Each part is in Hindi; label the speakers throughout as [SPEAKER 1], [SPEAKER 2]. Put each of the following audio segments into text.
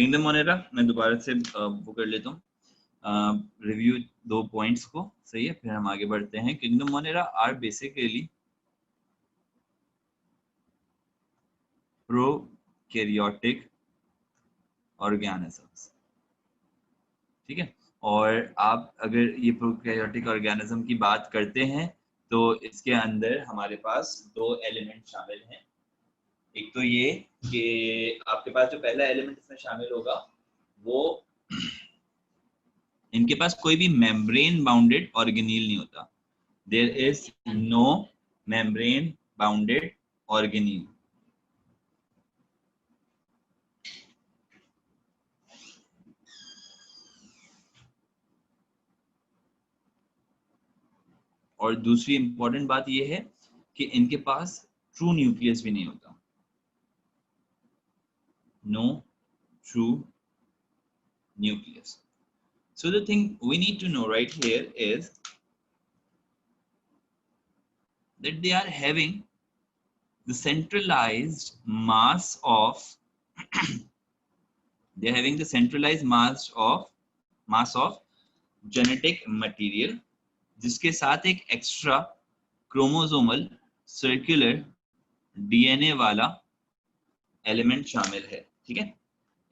[SPEAKER 1] किंगडम मोनेरा मैं दोबारा से वो कर लेता हूँ रिव्यू 2 पॉइंट्स को, सही है, फिर हम आगे बढ़ते हैं। Kingdom Monera are basically prokaryotic organisms, ठीक है। और आप अगर ये प्रोकैरियोटिक ऑर्गेनिज्म की बात करते हैं तो इसके अंदर हमारे पास 2 एलिमेंट शामिल हैं। एक तो ये कि आपके पास जो पहला एलिमेंट इसमें शामिल होगा वो इनके पास कोई भी मेम्ब्रेन बाउंडेड ऑर्गेनील नहीं होता। There is no membrane bounded organelle. और दूसरी इंपॉर्टेंट बात यह है कि इनके पास ट्रू न्यूक्लियस भी नहीं होता। No true nucleus. So the thing we need to know right here is that they are having the centralized mass of they are having the centralized mass of genetic material, जिसके साथ एक एक्स्ट्रा क्रोमोसोमल सर्कुलर डीएनए वाला एलिमेंट शामिल है, ठीक है।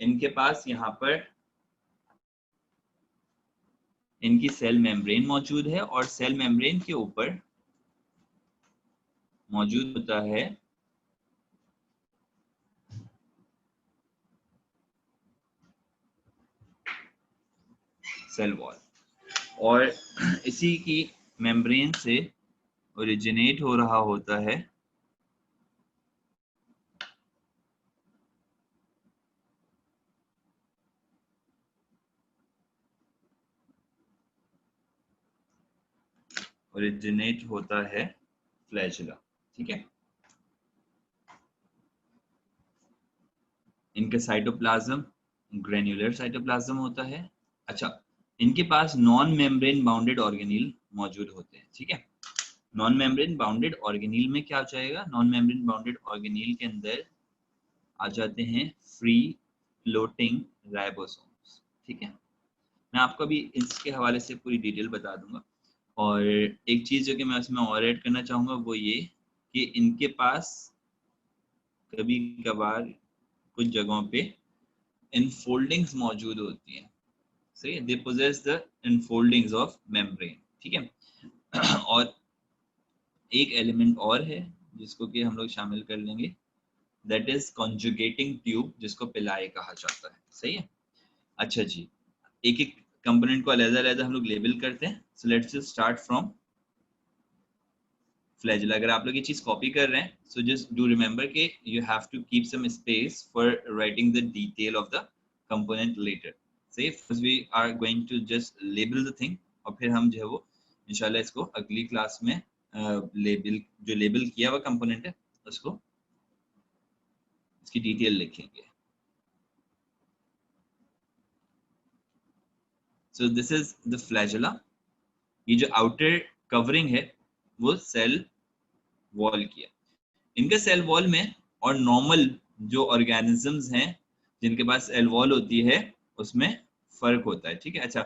[SPEAKER 1] इनके पास यहाँ पर इनकी सेल मेम्ब्रेन मौजूद है और सेल मेम्ब्रेन के ऊपर मौजूद होता है सेल वॉल, और इसी की मेम्ब्रेन से ओरिजिनेट हो रहा होता है फ्लैजेला, ठीक है। इनका साइटोप्लाज्म ग्रेन्युलर साइटोप्लाज्म होता है। अच्छा, इनके पास नॉन मेम्ब्रेन बाउंडेड ऑर्गेनील मौजूद होते हैं, ठीक है। नॉन मेम्ब्रेन बाउंडेड ऑर्गेनील में क्या हो जाएगा? नॉन मेम्ब्रेन बाउंडेड ऑर्गेनील के अंदर आ जाते हैं फ्री फ्लोटिंग राइबोसोम्स, ठीक है। मैं आपको अभी इसके हवाले से पूरी डिटेल बता दूंगा। और एक चीज जो कि मैं उसमें और ऐड करना चाहूंगा वो ये कि इनके पास कभी कभार कुछ जगहों पे इनफोल्डिंग्स मौजूद होती हैं, सही है। They possess the infoldings of membrane, ठीक है। और एक एलिमेंट और है जिसको कि हम लोग शामिल कर लेंगे, दैट इज कॉन्जुगेटिंग ट्यूब, जिसको पिलाए कहा जाता है, सही है। अच्छा जी, एक एक कंपोनेंट को अलग-अलग हम लोग लेबल करते हैं। So let's just start from flagella. अगर आप लोग ये चीज कॉपी कर रहे हैं, सो जस्ट डू रिमेंबर कि you have to keep some space for writing the detail of the component later. सही, first we are going to just label the thing, और फिर हम जो है वो इंशाल्लाह इसको अगली क्लास में लेबल किया हुआ कंपोनेंट है उसको इसकी डिटेल लिखेंगे। So this is the flagella. ये जो आउटर कवरिंग है वो सेल वॉल की है। इनके सेल वॉल में और नॉर्मल जो ऑर्गेनिजम्स हैं जिनके पास सेल वॉल होती है उसमें फर्क होता है, ठीक है। अच्छा,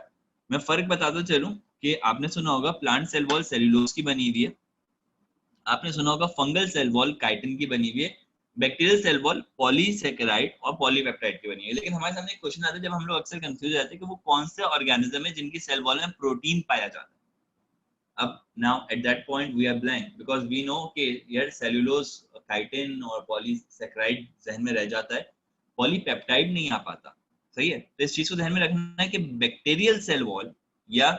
[SPEAKER 1] मैं फर्क बताता चलूं कि आपने सुना होगा प्लांट सेल वॉल सेल्यूलोज की बनी हुई है, आपने सुना होगा फंगल सेल वॉल काइटिन की बनी हुई है, बैक्टीरियल सेल वॉल पॉलीसेकेराइड और पॉलीपेप्टाइड की बनी हुई है। लेकिन हमारे सामने एक क्वेश्चन आता है जब हम लोग अक्सर कंफ्यूज हो जाते हैं कि वो कौन से ऑर्गेनिज्म है जिनकी सेल वॉल में प्रोटीन पाया जाता है। अब now at that point we are blank because we know कि यार सेल्यूलोज काइटिन और पॉलीसेकेराइड जहन में रह जाता है, पॉलीपेप्टाइड नहीं आ पाता, सही है। तो इस चीज को ध्यान में रखना है कि बैक्टीरियल सेल वॉल या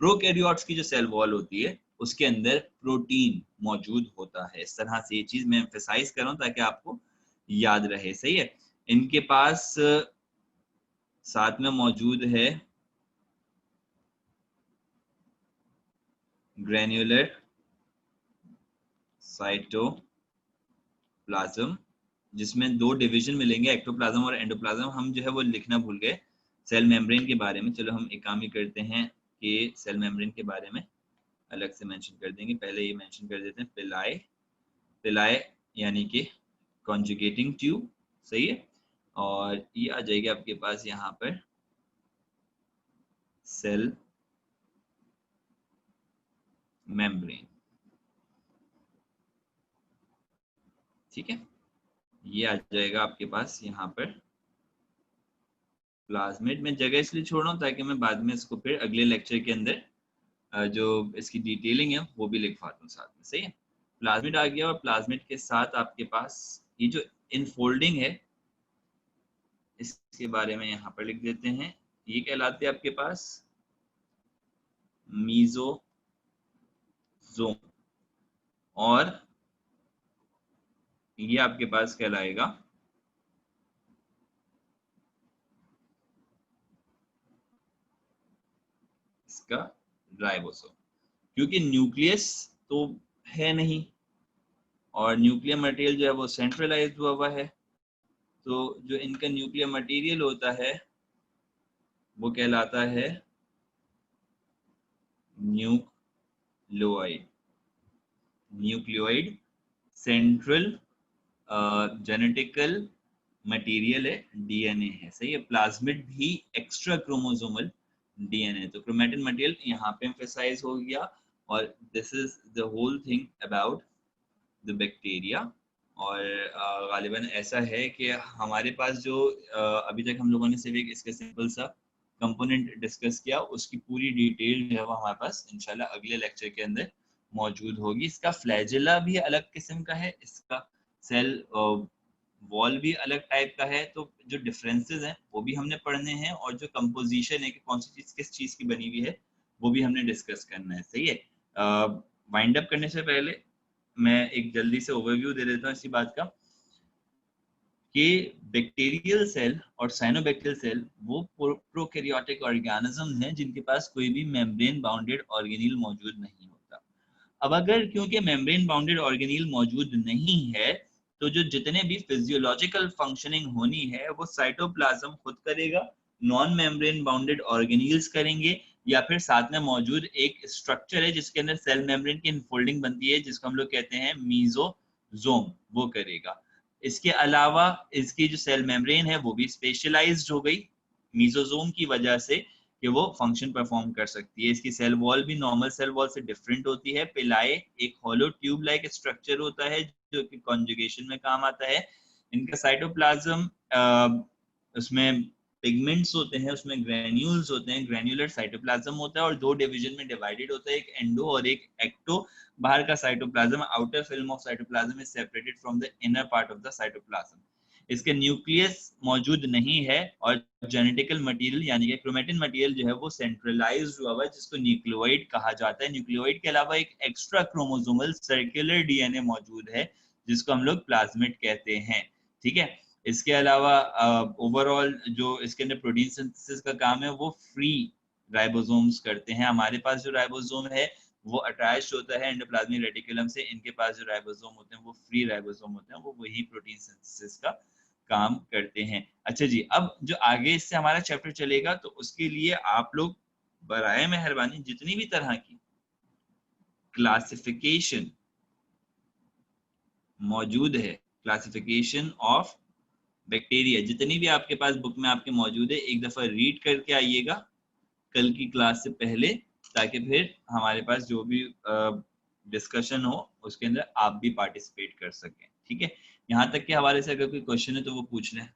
[SPEAKER 1] प्रोकैरियोट्स की जो सेल वॉल होती है उसके अंदर प्रोटीन मौजूद होता है। इस तरह से ये चीज मैं एम्फसाइज कर रहा हूं ताकि आपको याद रहे, सही है। इनके पास साथ में मौजूद है ग्रेन्युलर साइटोप्लाज्म, जिसमें 2 डिवीजन मिलेंगे, एक्टोप्लाज्म और एंडोप्लाज्म। हम जो है वो लिखना भूल गए सेल मेम्ब्रेन के बारे में। चलो हम एक काम ही करते हैं कि सेल मेम्ब्रेन के बारे में अलग से मेंशन कर देंगे। पहले ये मेंशन कर देते हैं पिलाए, पिलाए यानी कि कॉन्जुगेटिंग ट्यूब, सही है। और ये आ जाएगी आपके पास यहाँ पर सेल मेम्ब्रेन। ठीक है, ये आ जाएगा आपके पास यहाँ पर प्लाज्मिड। में जगह इसलिए छोड़ रहा हूँ ताकि मैं बाद में इसको फिर अगले लेक्चर के अंदर जो इसकी डिटेलिंग है वो भी लिखवा दूँ साथ में। सही है, प्लाज्मिड आ गया और प्लाज्मिड के साथ आपके पास ये जो इनफोल्डिंग है इसके बारे में यहाँ पर लिख देते हैं। ये कहलाते हैं आपके पास मीजोजोम, और ये आपके पास कहलाएगा इसका राइबोसोम, क्योंकि न्यूक्लियस तो है नहीं और न्यूक्लियर मटेरियल जो है वो सेंट्रलाइज्ड हुआ है, तो जो इनका न्यूक्लियर मटेरियल होता है वो कहलाता है nucleoid. Nucleoid central genetical material है, डीएनए है। सही है, प्लाज्मिड भी एक्स्ट्रा क्रोमोसोमल डीएनए, तो क्रोमैटिन मटेरियल यहाँ पे एम्फेसाइज हो गया। और this is the whole thing about the bacteria. और गालिबन ऐसा है कि हमारे पास जो अभी तक हम लोगों ने सिर्फ एक इसका सिंपल सा कंपोनेंट डिस्कस किया, उसकी पूरी डिटेल जो है वो हमारे पास इंशाल्लाह अगले लेक्चर के अंदर मौजूद होगी। इसका फ्लैजेला भी अलग किस्म का है, इसका सेल वॉल भी अलग टाइप का है, तो जो डिफरेंसेस हैं वो भी हमने पढ़ने हैं, और जो कंपोजिशन है कि कौन सी चीज किस चीज की बनी हुई है वो भी हमने डिस्कस करना है। सही है, वाइंड अप करने से पहले मैं एक जल्दी से ओवरव्यू दे देता हूँ इसी बात का कि बैक्टीरियल सेल और साइनोबैक्टीरियल सेल वो प्रोकैरियोटिक ऑर्गेनिज्म हैं जिनके पास कोई भी मेम्ब्रेन बाउंडेड ऑर्गेनील मौजूद नहीं होता। अब अगर क्योंकि मेम्ब्रेन बाउंडेड ऑर्गेनील मौजूद नहीं है, तो जो जितने भी फिजियोलॉजिकल फंक्शनिंग होनी है वो साइटोप्लाज्म खुद करेगा, नॉन मेम्ब्रेन बाउंडेड ऑर्गेनील्स करेंगे, या फिर साथ में मौजूद एक स्ट्रक्चर है जिसके अंदर सेल मेम्ब्रेन की इनफोल्डिंग बनती है जिसको हम लोग कहते हैं मीजोजोम, वो करेगा। इसके अलावा इसकी जो सेल मेम्ब्रेन है वो भी स्पेशलाइज्ड हो गई मीजोजोम की वजह से कि वो फंक्शन परफॉर्म कर सकती है। इसकी सेल वॉल भी नॉर्मल सेल वॉल से डिफरेंट होती है। पिलाए एक हॉलो ट्यूब लाइक स्ट्रक्चर होता है जो कि कॉन्जुगेशन में काम आता है। इनका साइटोप्लाज्म उसमें पिगमेंट्स होते हैं, उसमें ग्रेन्यूल्स होते हैं, ग्रेन्युलर साइटोप्लाज्म होता है और दो डिवीजन में डिवाइडेड होता है, एक एंडो और एक एक्टो। बाहर का cytoplasm, outer film of cytoplasm is separated from the inner part of the cytoplasm. इसके न्यूक्लियस मौजूद नहीं है और जेनेटिकल मटेरियल यानी कि क्रोमैटिन मटेरियल जो है वो सेंट्रलाइज्ड हुआ है जिसको न्यूक्लियोइड कहा जाता है। न्यूक्लियोइड के अलावा एक एक्स्ट्रा क्रोमोसोमल सर्कुलर डीएनए मौजूद है जिसको हम लोग प्लाज्मिड कहते हैं। ठीक है, इसके अलावा ओवरऑल जो इसके अंदर प्रोटीन सिंथेसिस का काम है वो फ्री राइबोसोम्स करते हैं। हमारे पास जो राइबोसोम है वो अटैच होता है एंडोप्लाज्मिक रेटिकुलम से, इनके पास जो राइबोसोम होते हैं वो फ्री राइबोसोम होते हैं, वो वही प्रोटीन सिंथेसिस का काम करते हैं। अच्छा जी, अब जो आगे इससे हमारा चैप्टर चलेगा तो उसके लिए आप लोग बराए मेहरबानी जितनी भी तरह की क्लासिफिकेशन मौजूद है, क्लासिफिकेशन ऑफ बैक्टीरिया जितनी भी आपके पास बुक में आपके मौजूद है, एक दफा रीड करके आइएगा कल की क्लास से पहले, ताकि फिर हमारे पास जो भी डिस्कशन हो उसके अंदर आप भी पार्टिसिपेट कर सकें। ठीक है, यहाँ तक के हवाले से अगर कोई क्वेश्चन है तो वो पूछ लें।